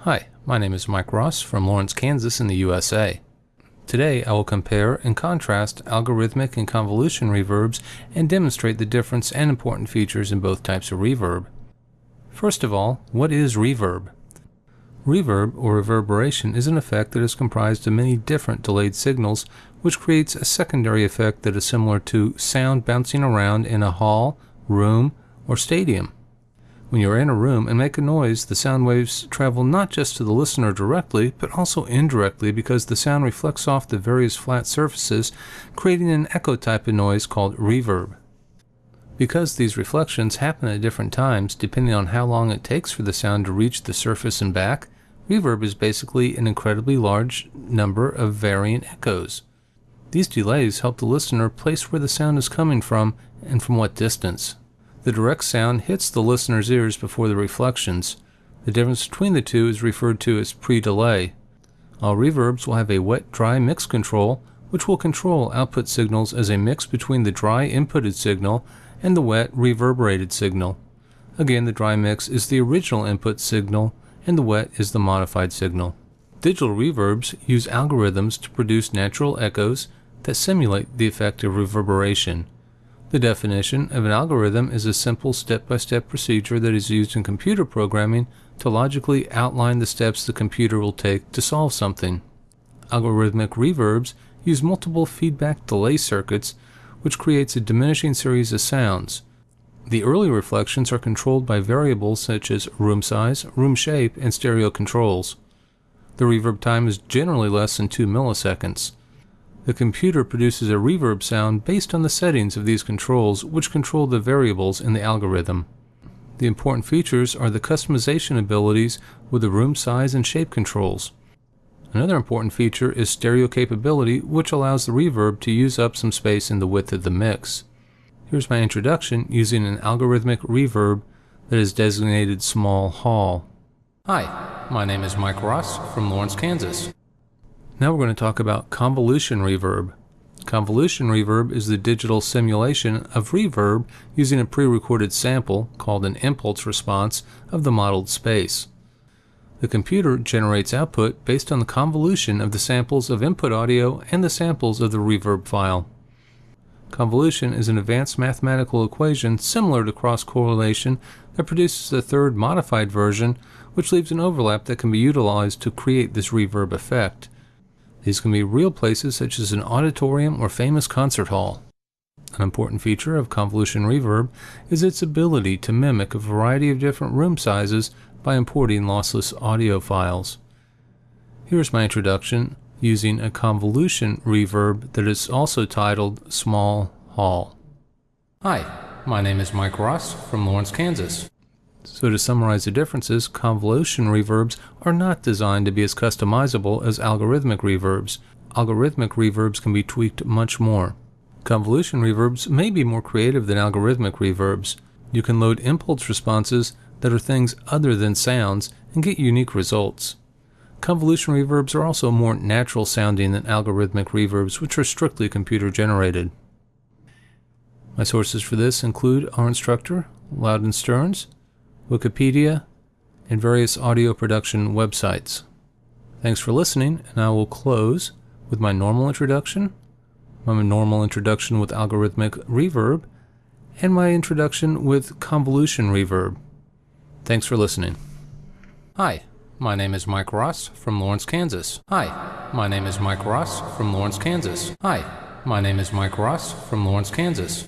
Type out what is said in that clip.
Hi, my name is Mike Ross from Lawrence, Kansas in the USA. Today I will compare and contrast algorithmic and convolution reverbs and demonstrate the difference and important features in both types of reverb. First of all, what is reverb? Reverb, or reverberation, is an effect that is comprised of many different delayed signals, which creates a secondary effect that is similar to sound bouncing around in a hall, room, or stadium. When you are in a room and make a noise, the sound waves travel not just to the listener directly, but also indirectly because the sound reflects off the various flat surfaces, creating an echo type of noise called reverb. Because these reflections happen at different times, depending on how long it takes for the sound to reach the surface and back, reverb is basically an incredibly large number of varying echoes. These delays help the listener place where the sound is coming from and from what distance. The direct sound hits the listener's ears before the reflections. The difference between the two is referred to as pre-delay. All reverbs will have a wet-dry mix control, which will control output signals as a mix between the dry inputted signal and the wet reverberated signal. Again, the dry mix is the original input signal and the wet is the modified signal. Digital reverbs use algorithms to produce natural echoes that simulate the effect of reverberation. The definition of an algorithm is a simple step-by-step procedure that is used in computer programming to logically outline the steps the computer will take to solve something. Algorithmic reverbs use multiple feedback delay circuits, which creates a diminishing series of sounds. The early reflections are controlled by variables such as room size, room shape, and stereo controls. The reverb time is generally less than 2 milliseconds. The computer produces a reverb sound based on the settings of these controls, which control the variables in the algorithm. The important features are the customization abilities with the room size and shape controls. Another important feature is stereo capability, which allows the reverb to use up some space in the width of the mix. Here's my introduction using an algorithmic reverb that is designated small hall. Hi, my name is Mike Ross from Lawrence, Kansas. Now we're going to talk about convolution reverb. Convolution reverb is the digital simulation of reverb using a pre-recorded sample, called an impulse response, of the modeled space. The computer generates output based on the convolution of the samples of input audio and the samples of the reverb file. Convolution is an advanced mathematical equation similar to cross-correlation that produces a third modified version, which leaves an overlap that can be utilized to create this reverb effect. These can be real places such as an auditorium or famous concert hall. An important feature of convolution reverb is its ability to mimic a variety of different room sizes by importing lossless audio files. Here's my introduction using a convolution reverb that is also titled Small Hall. Hi, my name is Mike Ross from Lawrence, Kansas. So to summarize the differences, convolution reverbs are not designed to be as customizable as algorithmic reverbs. Algorithmic reverbs can be tweaked much more. Convolution reverbs may be more creative than algorithmic reverbs. You can load impulse responses that are things other than sounds and get unique results. Convolution reverbs are also more natural sounding than algorithmic reverbs, which are strictly computer generated. My sources for this include our instructor, Loudon Stearns, Wikipedia, and various audio production websites. Thanks for listening, and I will close with my normal introduction, my normal introduction with algorithmic reverb, and my introduction with convolution reverb. Thanks for listening. Hi, my name is Mike Ross from Lawrence, Kansas. Hi, my name is Mike Ross from Lawrence, Kansas. Hi, my name is Mike Ross from Lawrence, Kansas.